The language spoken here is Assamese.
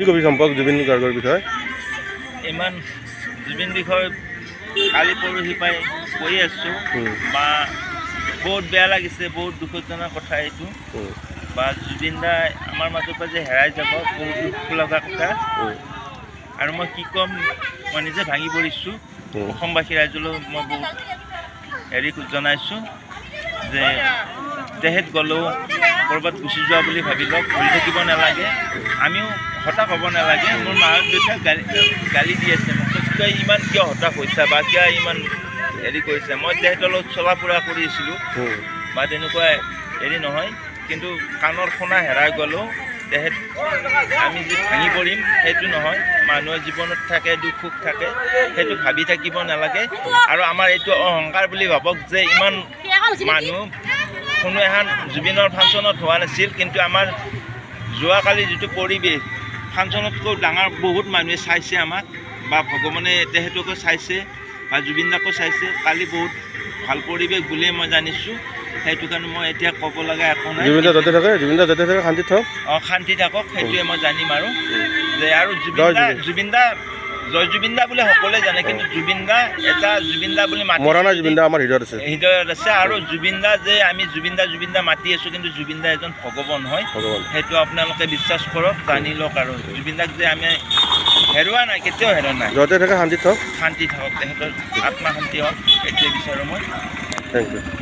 কি কবি সম্পৰ্ক জুবিন গাৰ্গৰ বিষয়ে? ইমান জুবিন বিষয়ে কালি পৰহি পাই কৈ আছোঁ বা বহুত বেয়া লাগিছে, বহুত দুখজনক কথা এইটো বা জুবিন দা আমাৰ মাজৰ পৰা যে হেৰাই যাব বহুত দুখ লগা কথা। আৰু মই কি ক'ম, মই নিজে ভাঙি পৰিছোঁ। অসমবাসী ৰাইজলৈ মই বহুত জনাইছোঁ যে তেহেঁত গ'লেও ক'ৰবাত গুচি যোৱা বুলি ভাবি লওক, ঘূৰি থাকিব নালাগে। আমিও হতাশ হ'ব নালাগে। মোৰ মাক দেউতাক গালি দি আছে, মোক কৈছে ইমান কিয় হতাশ হৈছা বা কিয় ইমান কৰিছে। মই তেহেঁতৰ লগত চলা ফুৰা কৰি আছিলোঁ বা তেনেকুৱা নহয়, কিন্তু কাণৰ শুনা হেৰাই গ'লেও তেহেঁত আমি যে ভাঙি পৰিম সেইটো নহয়। মানুহৰ জীৱনত থাকে, দুখ সুখ থাকে, সেইটো ভাবি থাকিব নালাগে। আৰু আমাৰ এইটো অহংকাৰ বুলি ভাবক যে ইমান মানুহ কোনো এখন জুবিনৰ ফাংচনত হোৱা নাছিল, কিন্তু আমাৰ যোৱাকালি যিটো পৰিৱেশ, ফাংচনতকৈ ডাঙৰ বহুত মানুহে চাইছে আমাক বা ভগৱানে তেহেঁতকো চাইছে বা জুবিন দাকো চাইছে। কালি বহুত ভাল পৰিৱেশ বুলিয়ে মই জানিছোঁ। সেইটো কাৰণে মই এতিয়া ক'ব লগা একো নাই। জুবিন দা যাতে থাকে শান্তিত থাকক। শান্তি থাকক, সেইটোৱে মই জানিম আৰু যে আৰু জুবিন দা জয় জুবিন দা বুলি সকলোৱে জানে, কিন্তু জুবিন দা এটা জুবিন দা বুলি মাতি মৰা নাই, জুবিন দা আমাৰ হৃদয়ত আছে। আৰু জুবিন দা যে আমি জুবিন দা মাতি আছোঁ, কিন্তু জুবিন দা এজন ভগৱান হয়, সেইটো আপোনালোকে বিশ্বাস কৰক, জানি লওক। আৰু জুবিন দাক যে আমি হেৰুৱা নাই, কেতিয়াও হেৰুৱা নাই। য'তে থাকে শান্তিত থাকক, শান্তি থাকক, তেখেতৰ আত্মা শান্তি হওক, এইটোৱে বিচাৰোঁ মই। Thank U.